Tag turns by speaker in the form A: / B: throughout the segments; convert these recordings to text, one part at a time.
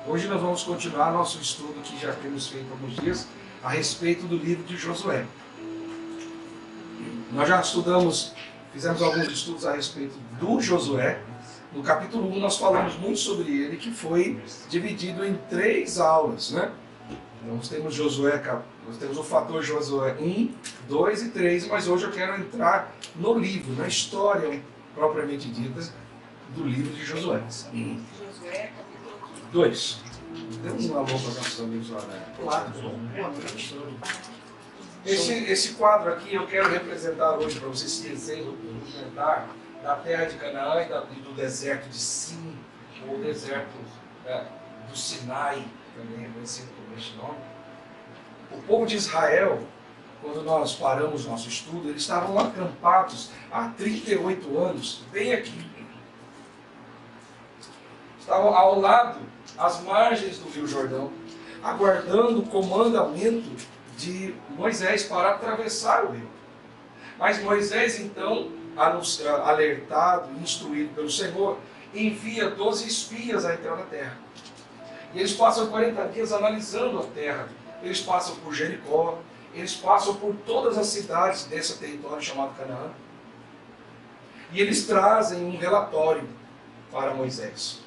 A: Hoje nós vamos continuar nosso estudo que já temos feito há alguns dias a respeito do livro de Josué. Nós já fizemos alguns estudos a respeito do Josué. No capítulo 1 nós falamos muito sobre ele, que foi dividido em 3 aulas, né? Nós temos nós temos o fator Josué 1, 2 e 3, mas hoje eu quero entrar no livro, na história propriamente dita do livro de Josué.
B: Josué, capítulo
A: 2. Dê um alô para os nossos amigos lá, né? Claro. Esse quadro aqui eu quero representar hoje para vocês esse desenho rudimentar da terra de Canaã e do deserto de Sim, ou deserto do Sinai, também é conhecido por este nome. O povo de Israel, quando nós paramos nosso estudo, eles estavam acampados há 38 anos, bem aqui. Estavam ao lado, às margens do Rio Jordão, aguardando o comandamento de Moisés para atravessar o rio. Mas Moisés, então, alertado e instruído pelo Senhor, envia 12 espias a entrar na terra. E eles passam 40 dias analisando a terra. Eles passam por Jericó, eles passam por todas as cidades desse território chamado Canaã. E eles trazem um relatório para Moisés.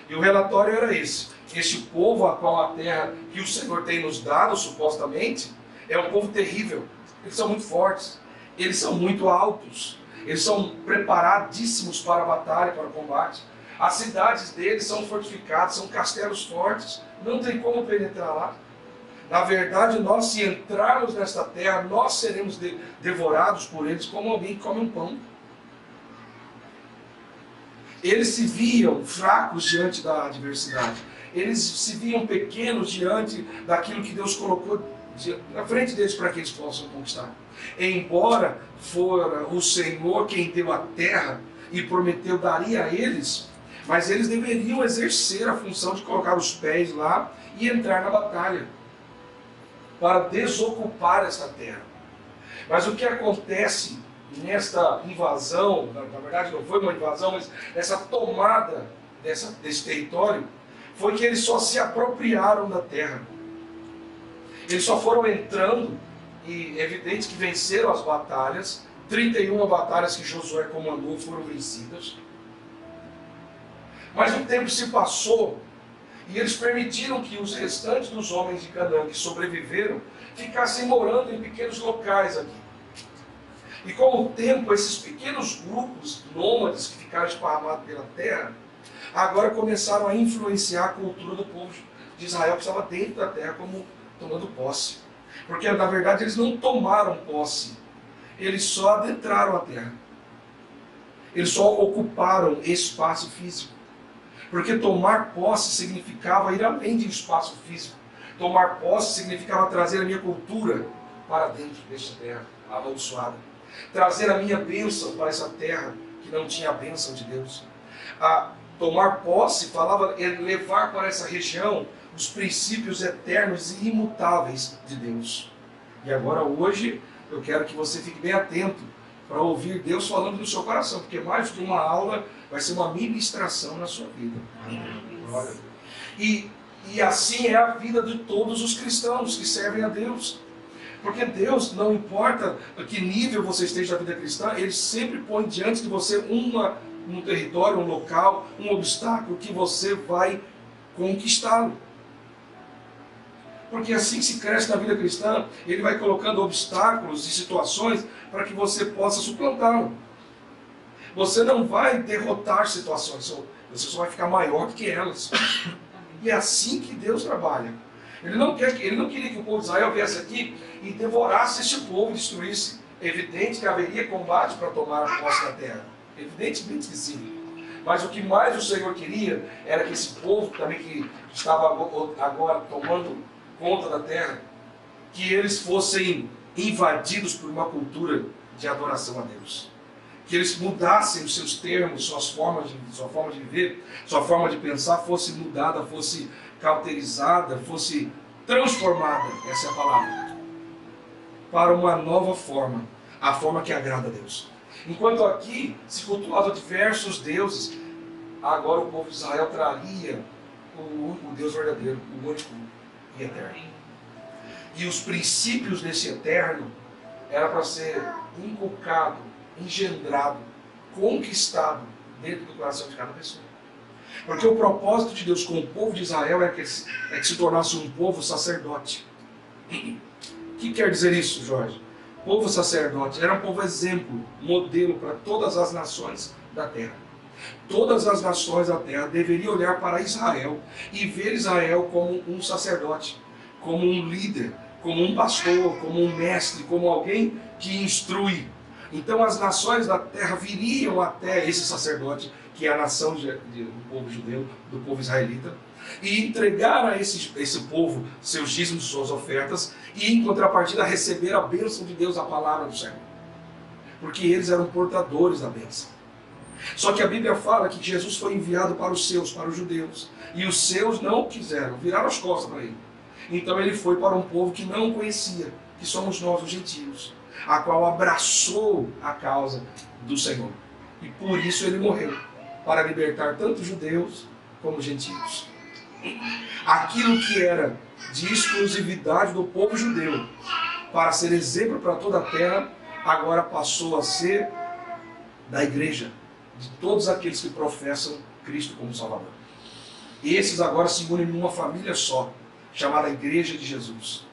A: E o relatório era esse: este povo a qual a terra que o Senhor tem nos dado, supostamente, é um povo terrível. Eles são muito fortes, eles são muito altos, eles são preparadíssimos para a batalha, para o combate. As cidades deles são fortificadas, são castelos fortes, não tem como penetrar lá. Na verdade, nós, se entrarmos nesta terra, nós seremos devorados por eles como alguém que come um pão. Eles se viam fracos diante da adversidade. Eles se viam pequenos diante daquilo que Deus colocou na frente deles para que eles possam conquistar. Embora fora o Senhor quem deu a terra e prometeu daria a eles, mas eles deveriam exercer a função de colocar os pés lá e entrar na batalha para desocupar esta terra. Mas o que acontece nesta invasão, na verdade não foi uma invasão, mas essa tomada desse território, foi que eles só se apropriaram da terra. Eles só foram entrando, e é evidente que venceram as batalhas. 31 batalhas que Josué comandou foram vencidas. Mas o tempo se passou e eles permitiram que os restantes dos homens de Canaã que sobreviveram ficassem morando em pequenos locais aqui. E com o tempo, esses pequenos grupos nômades que ficaram esparramados pela terra, agora começaram a influenciar a cultura do povo de Israel, que estava dentro da terra, como tomando posse. Porque, na verdade, eles não tomaram posse, eles só adentraram a terra. Eles só ocuparam espaço físico. Porque tomar posse significava ir além de espaço físico. Tomar posse significava trazer a minha cultura para dentro desta terra amaldiçoada. Trazer a minha bênção para essa terra que não tinha a bênção de Deus. Tomar posse falava levar para essa região os princípios eternos e imutáveis de Deus. E agora, hoje, eu quero que você fique bem atento para ouvir Deus falando no seu coração, porque mais do que uma aula vai ser uma ministração na sua vida. E assim é a vida de todos os cristãos que servem a Deus. Porque Deus, não importa a que nível você esteja na vida cristã, Ele sempre põe diante de você um território, um local, um obstáculo que você vai conquistá-lo. Porque assim que se cresce na vida cristã, Ele vai colocando obstáculos e situações para que você possa suplantá-lo. Você não vai derrotar situações, você só vai ficar maior do que elas. E é assim que Deus trabalha. Ele não queria que o povo de Israel viesse aqui e devorasse este povo, destruísse. É evidente que haveria combate para tomar a posse da terra. Evidentemente que sim. Mas o que mais o Senhor queria era que esse povo também que estava agora tomando conta da terra, que eles fossem invadidos por uma cultura de adoração a Deus. Que eles mudassem os seus termos, sua forma de viver, sua forma de pensar fosse mudada, fosse cauterizada, fosse transformada, essa é a palavra, para uma nova forma, a forma que agrada a Deus. Enquanto aqui se cultuava diversos deuses, agora o povo de Israel traria o Deus verdadeiro, o único e eterno. E os princípios desse eterno era para ser inculcado, engendrado, conquistado dentro do coração de cada pessoa. Porque o propósito de Deus com o povo de Israel é que se tornasse um povo sacerdote. O que quer dizer isso, Jorge? Povo sacerdote era um povo exemplo, modelo para todas as nações da terra. Todas as nações da terra deveriam olhar para Israel e ver Israel como um sacerdote, como um líder, como um pastor, como um mestre, como alguém que instrui. Então as nações da terra viriam até esse sacerdote, que é a nação do povo judeu, do povo israelita, e entregar a esse povo seus dízimos, suas ofertas, e em contrapartida receber a bênção de Deus, a palavra do Senhor. Porque eles eram portadores da bênção. Só que a Bíblia fala que Jesus foi enviado para os seus, para os judeus, e os seus não quiseram, viraram as costas para ele. Então ele foi para um povo que não conhecia, que somos nós, os gentios, a qual abraçou a causa do Senhor. E por isso ele morreu, para libertar tanto judeus como gentios. Aquilo que era de exclusividade do povo judeu, para ser exemplo para toda a terra, agora passou a ser da igreja, de todos aqueles que professam Cristo como Salvador. Esses agora se unem numa família só, chamada Igreja de Jesus,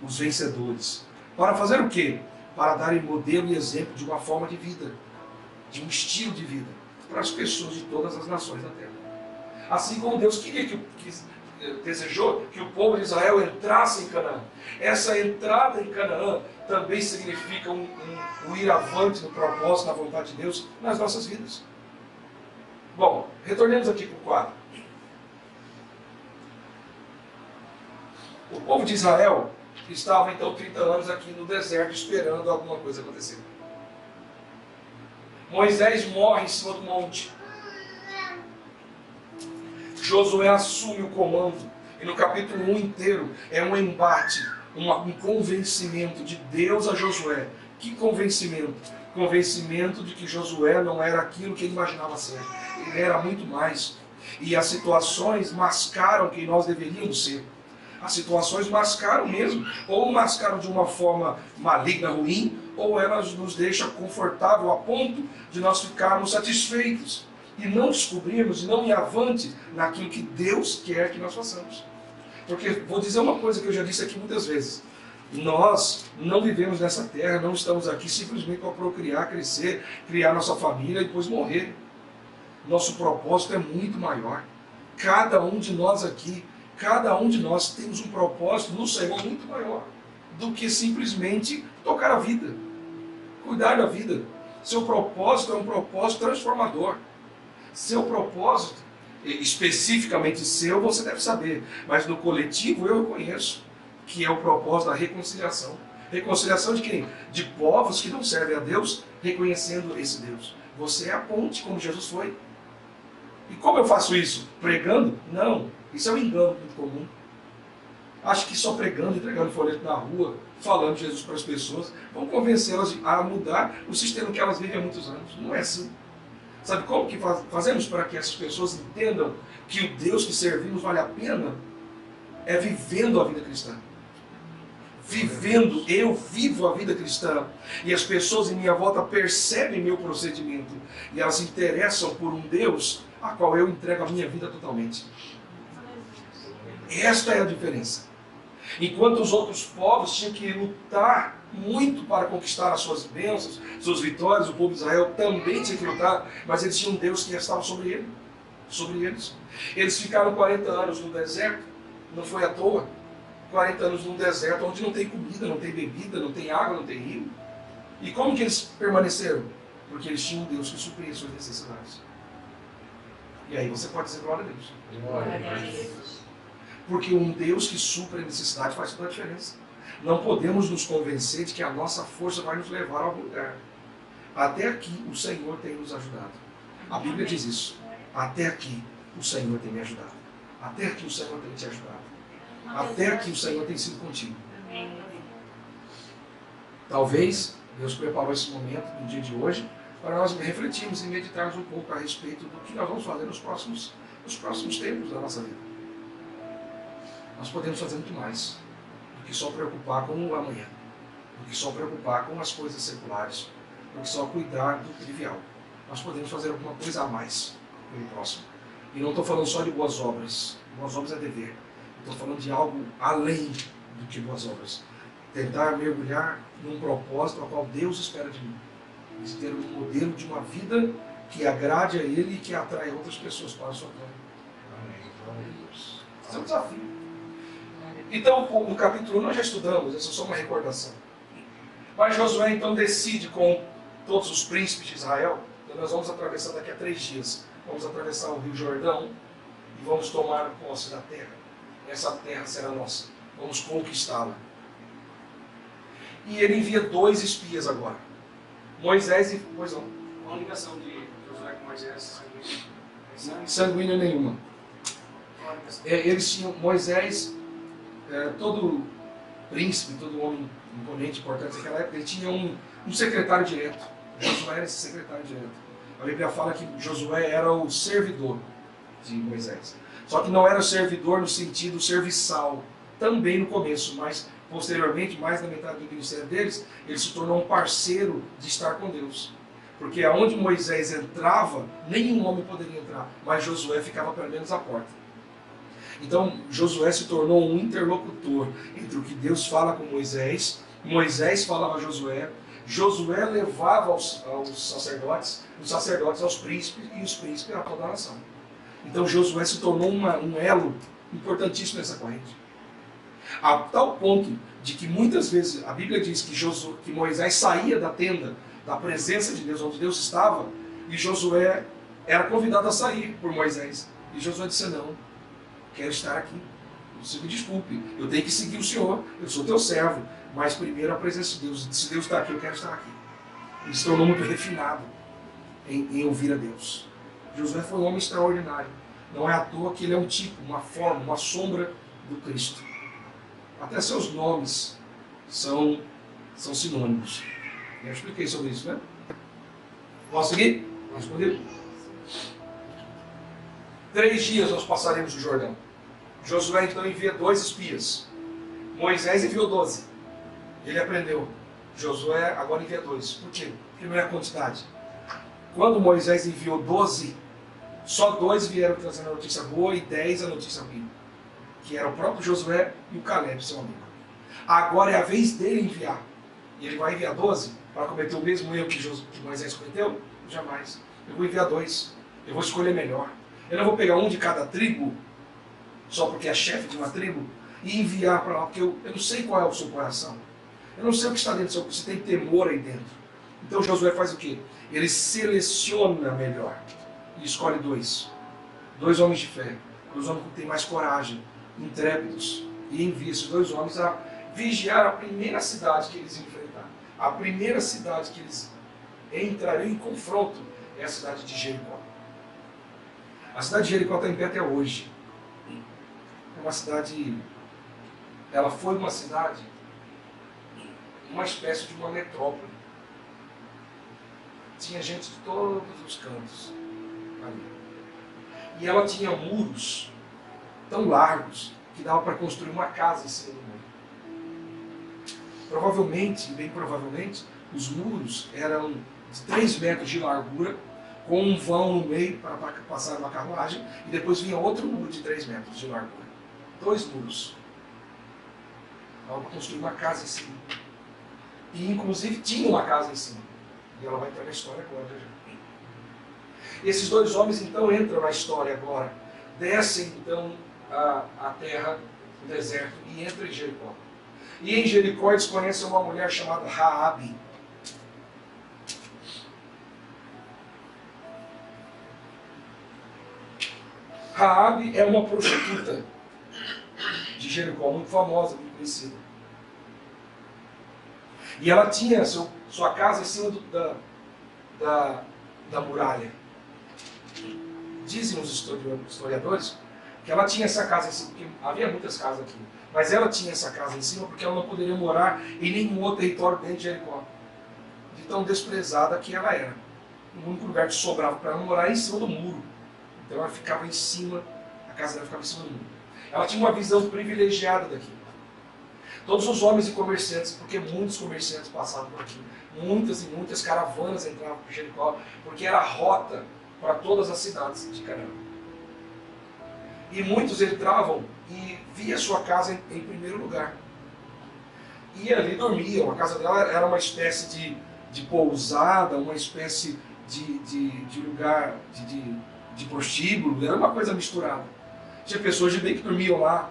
A: os vencedores. Para fazer o quê? Para darem modelo e exemplo de uma forma de vida, de um estilo de vida, para as pessoas de todas as nações da terra. Assim como Deus queria desejou que o povo de Israel entrasse em Canaã. Essa entrada em Canaã também significa um ir avante no propósito, na vontade de Deus, nas nossas vidas. Bom, retornemos aqui para o quadro. O povo de Israel estava então 30 anos aqui no deserto esperando alguma coisa acontecer. Moisés morre em cima do monte. Josué assume o comando. E no capítulo 1 inteiro é um embate, um convencimento de Deus a Josué. Que convencimento? Convencimento de que Josué não era aquilo que ele imaginava ser. Ele era muito mais. E as situações mascaram quem nós deveríamos ser. As situações mascaram mesmo, ou mascaram de uma forma maligna, ruim, ou elas nos deixam confortável a ponto de nós ficarmos satisfeitos e não descobrirmos e não ir avante naquilo que Deus quer que nós façamos. Porque vou dizer uma coisa que eu já disse aqui muitas vezes: nós não vivemos nessa terra, não estamos aqui simplesmente para procriar, crescer, criar nossa família e depois morrer. Nosso propósito é muito maior. Cada um de nós aqui, cada um de nós temos um propósito no Senhor muito maior do que simplesmente tocar a vida, cuidar da vida. Seu propósito é um propósito transformador. Seu propósito, especificamente seu, você deve saber, mas no coletivo eu conheço, que é o propósito da reconciliação. Reconciliação de quem? De povos que não servem a Deus, reconhecendo esse Deus. Você é a ponte, como Jesus foi. E como eu faço isso? Pregando? Não. Isso é um engano muito comum. Acho que só pregando, entregando folheto na rua, falando de Jesus para as pessoas, vão convencê-las a mudar o sistema que elas vivem há muitos anos. Não é assim. Sabe como que fazemos para que essas pessoas entendam que o Deus que servimos vale a pena? É vivendo a vida cristã. Vivendo, eu vivo a vida cristã. E as pessoas em minha volta percebem meu procedimento. E elas se interessam por um Deus a qual eu entrego a minha vida totalmente. Esta é a diferença. Enquanto os outros povos tinham que lutar muito para conquistar as suas bênçãos, suas vitórias, o povo de Israel também tinha que lutar, mas eles tinham um Deus que estava sobre eles. Eles ficaram 40 anos no deserto, não foi à toa. 40 anos num deserto onde não tem comida, não tem bebida, não tem água, não tem rio. E como que eles permaneceram? Porque eles tinham um Deus que supria suas necessidades. E aí você pode dizer glória a Deus.
B: Glória a Deus.
A: Porque um Deus que supra a necessidade faz toda a diferença. Não podemos nos convencer de que a nossa força vai nos levar a algum lugar. Até aqui o Senhor tem nos ajudado. A Bíblia diz isso. Até aqui o Senhor tem me ajudado. Até aqui o Senhor tem te ajudado. Até aqui o Senhor tem sido contigo. Talvez Deus preparou esse momento no dia de hoje para nós refletirmos e meditarmos um pouco a respeito do que nós vamos fazer nos próximos tempos da nossa vida. nós podemos fazer muito mais do que só preocupar com o amanhã, do que só preocupar com as coisas seculares, do que só cuidar do trivial. Nós podemos fazer alguma coisa a mais pelo próximo. E não estou falando só de boas obras. Boas obras é dever. Estou falando de algo além do que boas obras. Tentar mergulhar num propósito ao qual Deus espera de mim. De ter um modelo de uma vida que agrade a Ele e que atrai outras pessoas para a sua glória. Amém. Esse é um desafio. Então, no capítulo 1 nós já estudamos, essa é só uma recordação. Mas Josué então decide com todos os príncipes de Israel, então nós vamos atravessar daqui a 3 dias, vamos atravessar o Rio Jordão e vamos tomar posse da terra. Essa terra será nossa, vamos conquistá-la. E ele envia 2 espias agora, Moisés e... Pois não.
C: Qual a ligação de Josué com Moisés?
A: Sanguínea nenhuma. Eles tinham, Moisés, todo príncipe, todo homem imponente, importante naquela época, ele tinha um secretário direto. Josué era esse secretário direto. A Bíblia fala que Josué era o servidor de Moisés. Só que não era o servidor no sentido serviçal, também no começo, mas posteriormente, mais na metade do ministério deles, ele se tornou um parceiro de estar com Deus. Porque aonde Moisés entrava, nenhum homem poderia entrar, mas Josué ficava pelo menos à porta. Então Josué se tornou um interlocutor entre o que Deus fala com Moisés, Moisés falava a Josué, Josué levava aos sacerdotes, os sacerdotes aos príncipes e os príncipes a toda a nação. Então Josué se tornou um elo importantíssimo nessa corrente. A tal ponto de que muitas vezes a Bíblia diz que Moisés saía da tenda, da presença de Deus, onde Deus estava, e Josué era convidado a sair por Moisés. E Josué disse: não, quero estar aqui. Você me desculpe, eu tenho que seguir o Senhor, eu sou teu servo, mas primeiro a presença de Deus. Se Deus está aqui, eu quero estar aqui. Ele se tornou muito refinado em ouvir a Deus. Josué foi um homem extraordinário. Não é à toa que ele é um tipo, uma forma, uma sombra do Cristo. Até seus nomes são sinônimos. Eu expliquei sobre isso, né? Posso seguir? Vamos responder? 3 dias nós passaremos o Jordão. Josué então envia 2 espias. Moisés enviou 12. Ele aprendeu. Josué agora envia 2. Por quê? Porque não é a quantidade. Quando Moisés enviou 12, só 2 vieram trazendo a notícia boa e 10 a notícia ruim. Que era o próprio Josué e o Caleb, seu amigo. Agora é a vez dele enviar. E ele vai enviar 12 para cometer o mesmo erro que Moisés cometeu? Jamais. Eu vou enviar 2. Eu vou escolher melhor. Eu não vou pegar um de cada tribo, só porque é chefe de uma tribo, e enviar para lá, porque eu não sei qual é o seu coração. Eu não sei o que está dentro do seu, se tem temor aí dentro. Então Josué faz o quê? Ele seleciona melhor e escolhe 2. 2 homens de fé. 2 homens que têm mais coragem, intrépidos. E envia esses 2 homens a vigiar a primeira cidade que eles enfrentaram. A primeira cidade que eles entrariam em confronto é a cidade de Jericó. A cidade de Jericó está em pé até hoje. É uma cidade... Ela foi uma cidade, uma espécie de uma metrópole. Tinha gente de todos os cantos ali. E ela tinha muros tão largos que dava para construir uma casa em cima do muro. Provavelmente, bem provavelmente, os muros eram de 3 metros de largura, com um vão no meio para passar uma carruagem, e depois vinha outro muro de 3 metros de largura. 2 muros. Ela vai construir uma casa em cima. E inclusive tinha uma casa em cima. E ela vai entrar na história agora. Esses 2 homens então entram na história agora. Descem então a terra, o deserto, e entram em Jericó. E em Jericó eles conhecem uma mulher chamada Raabe. Raabe é uma prostituta de Jericó, muito famosa, muito conhecida. E ela tinha sua casa em cima da muralha. Dizem os historiadores que ela tinha essa casa em cima, porque havia muitas casas aqui, mas ela tinha essa casa em cima porque ela não poderia morar em nenhum outro território dentro de Jericó, de tão desprezada que ela era. O único lugar que sobrava para ela morar era em cima do muro. Então ela ficava em cima, a casa dela ficava em cima do muro. Ela tinha uma visão privilegiada daquilo. Todos os homens e comerciantes, porque muitos comerciantes passavam por aqui, muitas e muitas caravanas entravam por Jericó, porque era a rota para todas as cidades de Canaã. E muitos entravam e via sua casa em primeiro lugar. E ali dormiam. A casa dela era uma espécie de pousada, uma espécie de lugar de prostíbulo, era uma coisa misturada. Tinha pessoas de bem que dormiam lá,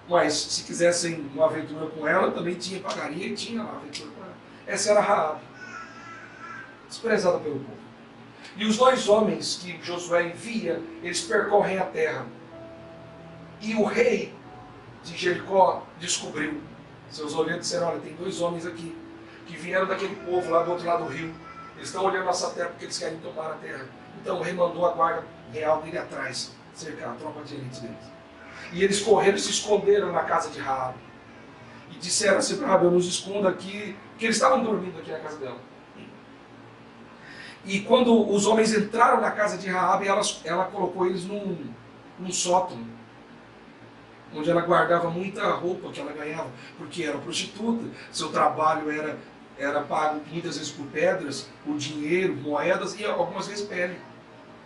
A: mas se quisessem uma aventura com ela, também tinha pagaria e tinha uma aventura com ela. Essa era Raabe, desprezada pelo povo. E os dois homens que Josué envia, eles percorrem a terra. E o rei de Jericó descobriu. Seus olheiros disseram, olha, tem dois homens aqui, que vieram daquele povo lá do outro lado do rio. Eles estão olhando nossa terra porque eles querem tomar a terra. Então o rei mandou a guarda real dele atrás, cercar a tropa de elite deles. E eles correram e se esconderam na casa de Raabe. E disseram assim para Raabe, eu nos escondo aqui, porque eles estavam dormindo aqui na casa dela. E quando os homens entraram na casa de Raabe, ela colocou eles num sótão, onde ela guardava muita roupa que ela ganhava, porque era prostituta, seu trabalho era pago muitas vezes por pedras, por dinheiro, moedas e algumas vezes pele,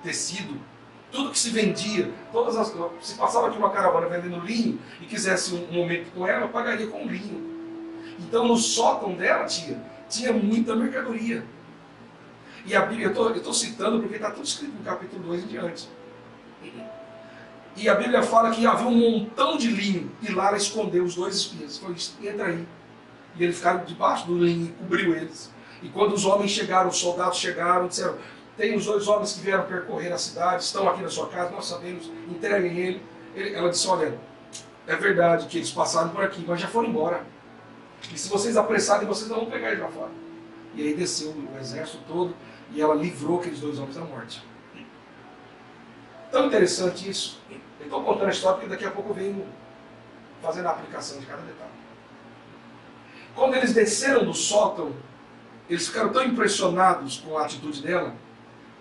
A: tecido. Tudo que se vendia, se passava aqui uma caravana vendendo linho e quisesse um momento com ela, pagaria com linho. Então no sótão dela tinha muita mercadoria. E a Bíblia, eu estou citando porque está tudo escrito no capítulo 2 em diante. E a Bíblia fala que havia um montão de linho e lá ela escondeu os dois espias. Falou, entra aí. E eles ficaram debaixo do linho e cobriu eles. E quando os homens chegaram, os soldados chegaram, disseram, tem os dois homens que vieram percorrer a cidade, estão aqui na sua casa, nós sabemos, entreguem ele. Ela disse, olha, é verdade que eles passaram por aqui, mas já foram embora. E se vocês apressarem, vocês não vão pegar ele lá fora. E aí desceu o exército todo e ela livrou aqueles dois homens da morte. Tão interessante isso. Eu estou contando a história porque daqui a pouco eu venho fazendo a aplicação de cada detalhe. Quando eles desceram do sótão, eles ficaram tão impressionados com a atitude dela,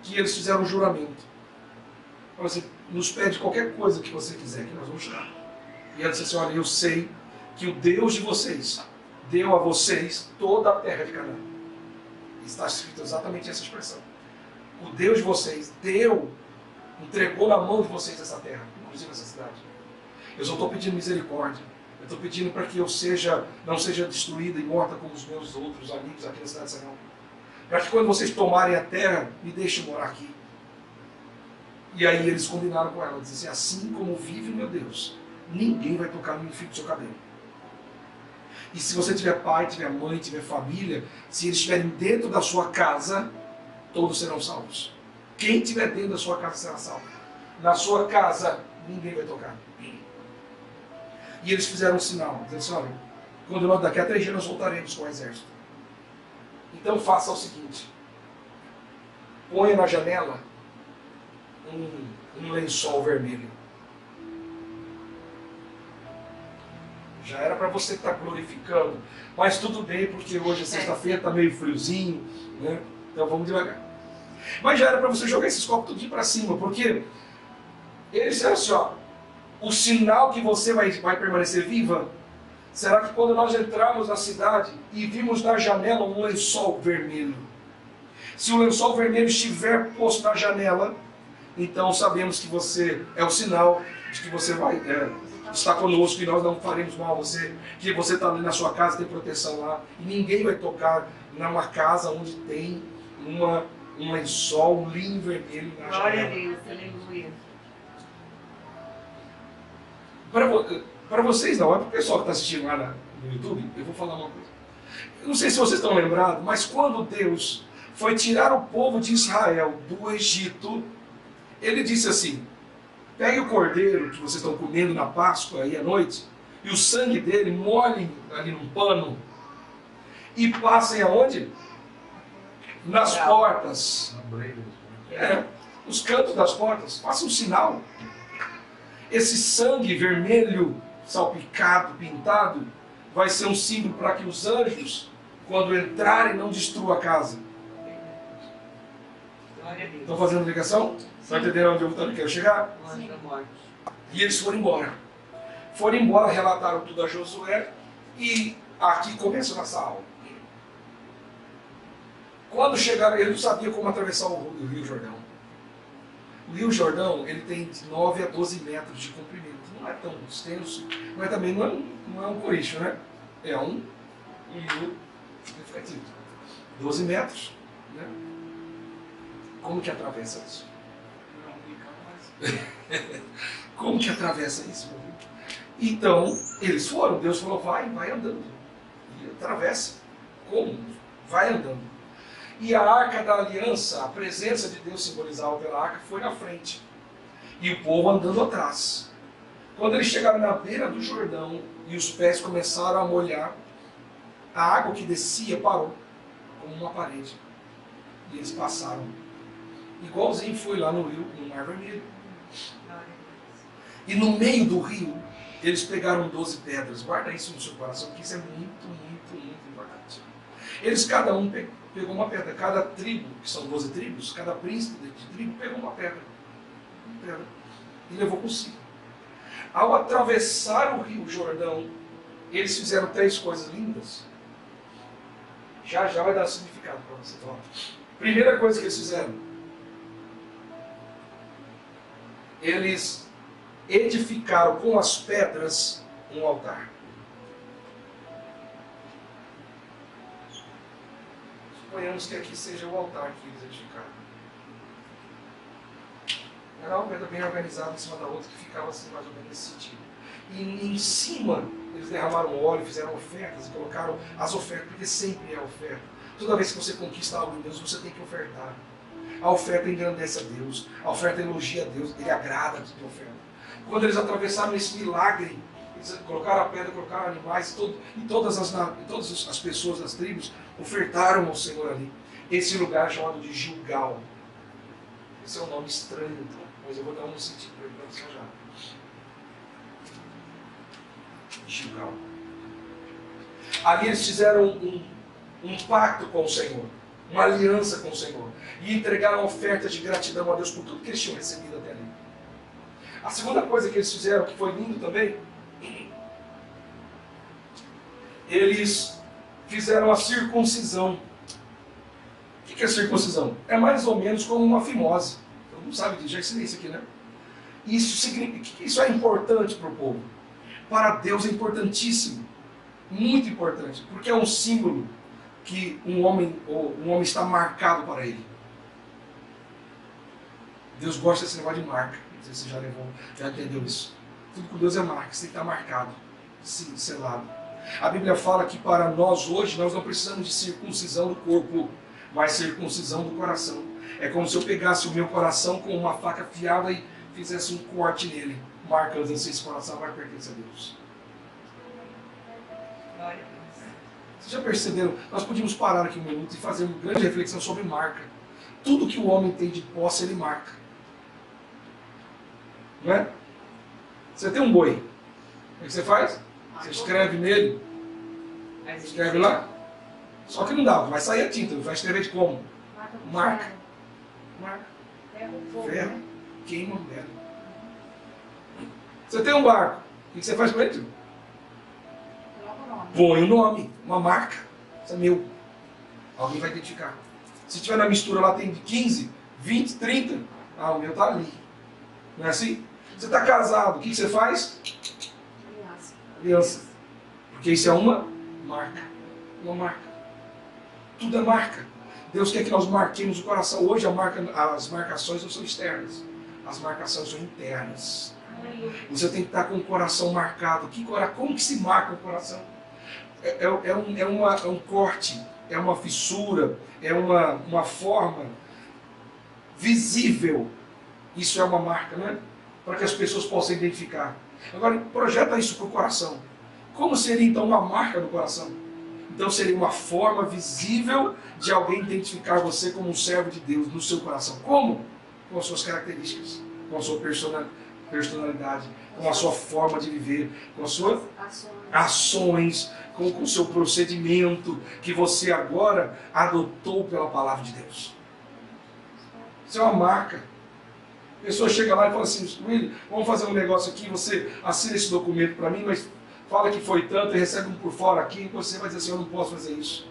A: que eles fizeram um juramento. Falaram assim, nos pede qualquer coisa que você quiser, que nós vamos dar. E ela disse assim, olha, eu sei que o Deus de vocês deu a vocês toda a terra de Canaã. Está escrito exatamente essa expressão. O Deus de vocês entregou na mão de vocês essa terra, inclusive essa cidade. Eu só estou pedindo misericórdia. Eu estou pedindo para que eu não seja destruída e morta como os meus outros amigos aqui na cidade de Israel. Para que quando vocês tomarem a terra, me deixem morar aqui. E aí eles combinaram com ela, dizem assim como vive o meu Deus, ninguém vai tocar no fio do seu cabelo. E se você tiver pai, tiver mãe, tiver família, se eles estiverem dentro da sua casa, todos serão salvos. Quem estiver dentro da sua casa será salvo. Na sua casa, ninguém vai tocar. E eles fizeram um sinal, dizendo assim, olha, quando daqui a 3 dias nós voltaremos com o exército. Então faça o seguinte, ponha na janela um lençol vermelho. Já era para você estar glorificando, mas tudo bem, porque hoje é sexta-feira, está meio friozinho, né? Então vamos devagar. Mas já era para você jogar esses copos tudo para cima, porque eles disseram assim, ó, o sinal que você vai permanecer viva, será que quando nós entrarmos na cidade e vimos na janela um lençol vermelho, se o lençol vermelho estiver posto na janela, então sabemos que você é o sinal de que você vai estar conosco e nós não faremos mal a você, que você está ali na sua casa, tem proteção lá, e ninguém vai tocar numa casa onde tem um lençol, um linho vermelho na janela.
B: Glória a Deus, aleluia.
A: Para vocês não, é para o pessoal que está assistindo lá no YouTube, eu vou falar uma coisa. Eu não sei se vocês estão lembrados, mas quando Deus foi tirar o povo de Israel do Egito, Ele disse assim, pegue o cordeiro que vocês estão comendo na Páscoa aí à noite, e o sangue dele molhem ali num pano, e passem aonde? Nas portas. Nos cantos das portas. Faça um sinal. Esse sangue vermelho, salpicado, pintado, vai ser um símbolo para que os anjos, quando entrarem, não destruam a casa. Estão fazendo ligação? Estão entendendo onde eu quero chegar?
B: Sim.
A: E eles foram embora. Foram embora, relataram tudo a Josué, e aqui começa a nossa aula. Quando chegaram, ele não sabia como atravessar o Rio Jordão. O Rio Jordão, ele tem de 9 a 12 metros de comprimento. Não é tão extenso, mas também não é um coricho, né? É um rio significativo. 12 metros, né? Como que atravessa isso? Como que atravessa isso? Então, eles foram. Deus falou, vai andando. E atravessa. Como? Vai andando. E a arca da aliança, a presença de Deus simbolizada pela arca, foi na frente. E o povo andando atrás. Quando eles chegaram na beira do Jordão e os pés começaram a molhar, a água que descia parou, como uma parede. E eles passaram. Igualzinho foi lá no rio, no Mar Vermelho. E no meio do rio, eles pegaram 12 pedras. Guarda isso no seu coração, porque isso é muito, muito, muito importante. Eles, cada um pegou uma pedra. Cada tribo, que são 12 tribos, cada príncipe de tribo pegou uma pedra. E levou consigo. Ao atravessar o rio Jordão, eles fizeram 3 coisas lindas. Já vai dar significado para você. Então, primeira coisa que eles fizeram, eles edificaram com as pedras um altar. Suponhamos que aqui seja o altar que eles edificaram. Era uma pedra bem organizada em cima da outra, que ficava assim mais ou menos nesse sentido. E em cima, eles derramaram óleo, fizeram ofertas, e colocaram as ofertas, porque sempre é oferta. Toda vez que você conquista algo em Deus, você tem que ofertar. A oferta engrandece a Deus, a oferta elogia a Deus, Ele agrada a tua oferta. Quando eles atravessaram esse milagre, eles colocaram a pedra, colocaram animais, e todas as pessoas das tribos ofertaram ao Senhor ali. Esse lugar é chamado de Gilgal. Esse é um nome estranho, mas eu vou dar um sentido para você já. Gilgal. Ali eles fizeram um pacto com o Senhor, uma aliança com o Senhor, e entregaram ofertas de gratidão a Deus por tudo que eles tinham recebido até ali. A segunda coisa que eles fizeram, que foi lindo também, eles fizeram a circuncisão. O que é circuncisão? É mais ou menos como uma fimose. Todo mundo sabe disso, já ensinei isso aqui, né? Isso é importante para o povo. Para Deus é importantíssimo. Muito importante. Porque é um símbolo que um homem está marcado para ele. Deus gosta desse negócio de marca. Não sei se você já entendeu isso. Tudo com Deus é marca, você tem que estar marcado, sim, selado. A Bíblia fala que para nós hoje, nós não precisamos de circuncisão do corpo, mas circuncisão do coração. É como se eu pegasse o meu coração com uma faca afiada e fizesse um corte nele, marcando assim, esse coração vai pertencer a Deus. Vocês já perceberam? Nós podíamos parar aqui um minuto e fazer uma grande reflexão sobre marca. Tudo que o homem tem de posse, ele marca. Não é? Você tem um boi. O que você faz? Você escreve nele. Escreve lá. Só que não dá, vai sair a tinta. Vai escrever de como? Marca. Marca. Ferro. Queima o ferro. Você tem um barco. O que você faz com ele? Põe o nome, uma marca. Isso é meu. Alguém vai identificar. Se tiver na mistura lá, tem 15, 20, 30. Ah, o meu está ali. Não é assim? Você está casado, o que você faz? Aliança. Porque isso é uma marca. Uma marca. Tudo é marca. Deus quer que nós marquemos o coração. Hoje as marcações não são externas. As marcações são internas. Você tem que estar com o coração marcado. Como que se marca o coração? É um corte, é uma fissura, é uma forma visível. Isso é uma marca, não é? Para que as pessoas possam identificar. Agora, projeta isso para o coração. Como seria então uma marca no coração? Então seria uma forma visível de alguém identificar você como um servo de Deus no seu coração. Como? Com as suas características, com a sua personalidade, com a sua forma de viver, com as suas ações, com o seu procedimento que você agora adotou pela palavra de Deus. Isso é uma marca. A pessoa chega lá e fala assim, William, vamos fazer um negócio aqui, você assina esse documento para mim, mas fala que foi tanto e recebe um por fora aqui, e você vai dizer assim, eu não posso fazer isso.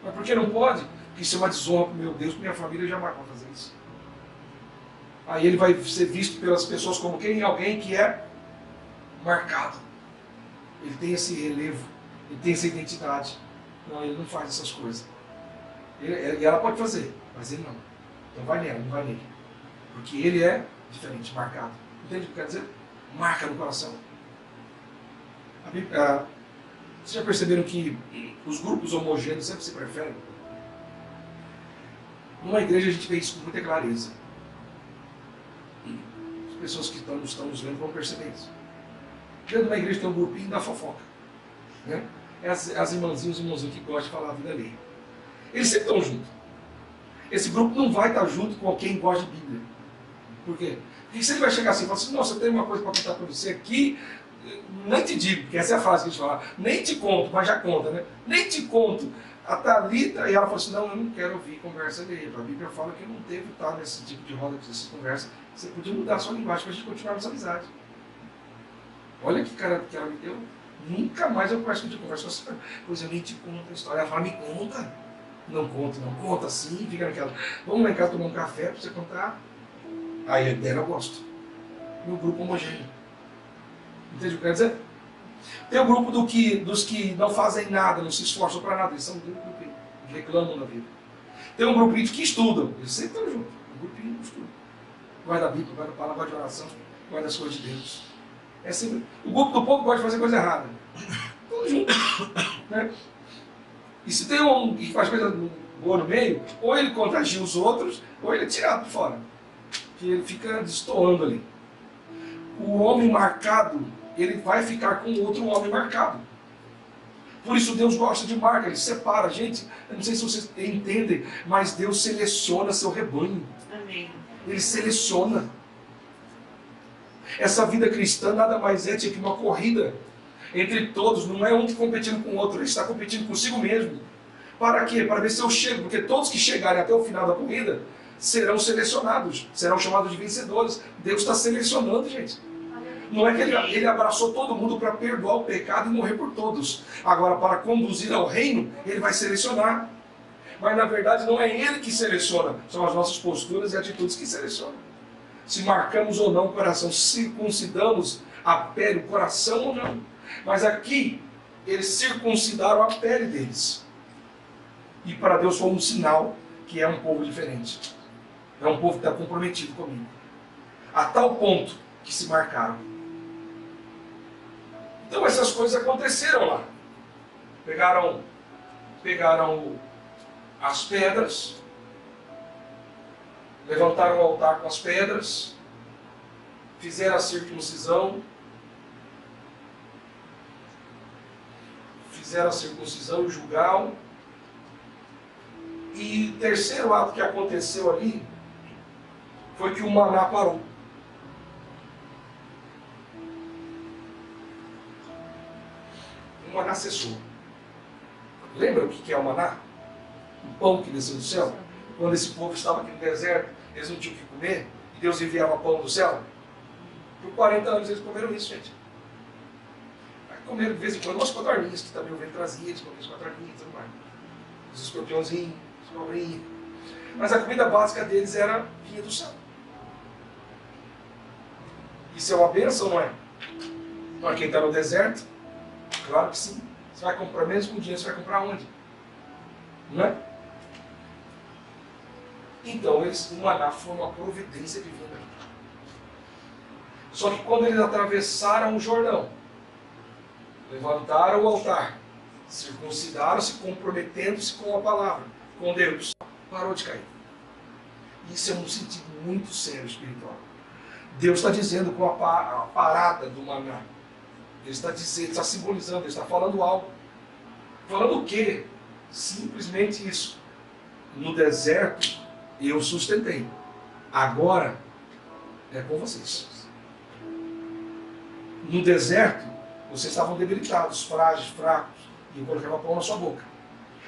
A: Mas por que não pode? Porque isso é uma desonra para o meu Deus, para minha família, eu jamais vou fazer isso. Aí ele vai ser visto pelas pessoas como quem? Alguém que é marcado. Ele tem esse relevo, ele tem essa identidade. Não, ele não faz essas coisas. E ela pode fazer, mas ele não. Então vai nela, não vai nele. Porque ele é diferente, marcado. Entende o que quer dizer? Marca no coração. Vocês já perceberam que os grupos homogêneos sempre se preferem? Numa igreja a gente vê isso com muita clareza. As pessoas que estão nos vendo vão perceber isso. Dentro de uma igreja tem um grupinho da fofoca. Né? É as irmãzinhas e os irmãozinhos que gostam de falar a vida alheia. Eles sempre estão juntos. Esse grupo não vai estar junto com quem gosta de Bíblia. Por quê? Porque se ele vai chegar assim e falar assim, nossa, eu tenho uma coisa para contar para você aqui, nem te digo, porque essa é a frase que a gente fala, nem te conto, mas já conta, né? Nem te conto. A Thalita, e ela falou assim, não, eu não quero ouvir conversa dele. A Bíblia fala que não teve estar nesse tipo de roda, dessas conversas. Você podia mudar a sua linguagem para a gente continuar nossa amizade. Olha que cara que ela me deu. Nunca mais eu converso com você. Pois eu nem te conto a história. Ela fala, me conta. Não conta assim, fica naquela. Vamos lá em casa tomar um café para você contar. Aí dela eu gosto. Meu grupo homogêneo. Entende o que eu quero dizer? Tem o grupo dos que não fazem nada, não se esforçam para nada. Eles são um grupinho, reclamam da vida. Tem um grupinho que estudam. Eles sempre estão juntos. Um grupinho que estuda. Guarda a Bíblia, guarda a palavra, guarda a oração, guarda as coisas de Deus. É sempre... O grupo do povo gosta de fazer coisa errada. Tudo junto. Né? E se tem um que faz coisa boa no meio, ou ele contagia os outros, ou ele é tirado de fora. Que ele fica destoando ali. O homem marcado, ele vai ficar com outro homem marcado. Por isso Deus gosta de marca, Ele separa. Gente, eu não sei se vocês entendem, mas Deus seleciona seu rebanho.
B: Amém.
A: Ele seleciona. Essa vida cristã nada mais é que uma corrida entre todos, não é um competindo com o outro, ele está competindo consigo mesmo. Para quê? Para ver se eu chego, porque todos que chegarem até o final da corrida serão selecionados, serão chamados de vencedores. Deus está selecionando, gente. Não é que ele abraçou todo mundo para perdoar o pecado e morrer por todos. Agora, para conduzir ao reino, ele vai selecionar. Mas na verdade não é ele que seleciona, são as nossas posturas e atitudes que selecionam. Se marcamos ou não o coração, se circuncidamos a pele, o coração ou não. Mas aqui, eles circuncidaram a pele deles. E para Deus foi um sinal que é um povo diferente. É um povo que está comprometido comigo. A tal ponto que se marcaram. Então essas coisas aconteceram lá. Pegaram as pedras, levantaram o altar com as pedras, fizeram a circuncisão, o julgal. E o terceiro ato que aconteceu ali foi que o maná parou. O maná cessou. Lembra o que é o maná? O pão que desceu do céu? Quando esse povo estava aqui no deserto, eles não tinham o que comer, e Deus enviava pão do céu. Por 40 anos eles comeram isso, gente. Aí comeram de vez em quando umas codorninhas, que também o vento trazia, eles comiam as codorninhas e tudo mais. Os escorpiãozinhos, as cobrinhas. Mas a comida básica deles vinha do céu. Isso é uma bênção, não é? Para quem está no deserto, claro que sim. Você vai comprar, mesmo com dinheiro, você vai comprar onde? Não é? Então, o maná foi uma providência divina. Só que quando eles atravessaram o Jordão, levantaram o altar, circuncidaram-se, comprometendo-se com a palavra, com Deus, parou de cair. Isso é um sentido muito sério espiritual. Deus está dizendo com a parada do maná. Ele está dizendo, está simbolizando, ele está falando algo. Falando o quê? Simplesmente isso. No deserto, eu sustentei. Agora, é com vocês. No deserto, vocês estavam debilitados, frágeis, fracos, e eu colocava pão na sua boca.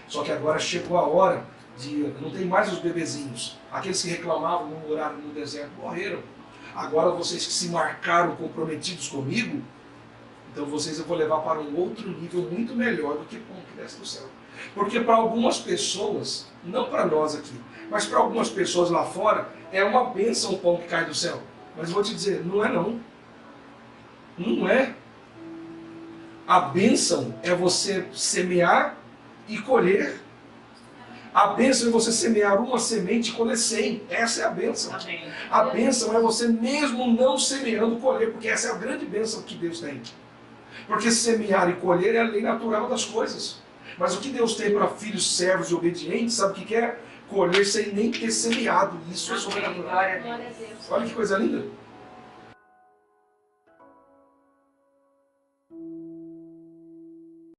A: Só que agora chegou a hora de... Não tem mais os bebezinhos. Aqueles que reclamavam no horário no deserto morreram. Agora vocês que se marcaram comprometidos comigo, então vocês eu vou levar para um outro nível muito melhor do que pão que desce do céu. Porque para algumas pessoas, não para nós aqui, mas para algumas pessoas lá fora, é uma bênção o pão que cai do céu. Mas vou te dizer, não é não. Não é. A bênção é você semear e colher. A bênção é você semear uma semente e colher 100. Essa é a bênção.
B: Amém.
A: A bênção é você mesmo não semeando colher, porque essa é a grande bênção que Deus tem. Porque semear e colher é a lei natural das coisas. Mas o que Deus tem para filhos servos e obedientes, sabe o que é? Colher sem nem ter semeado. Isso é sobrenatural.
B: Glória a Deus.
A: Olha que coisa linda.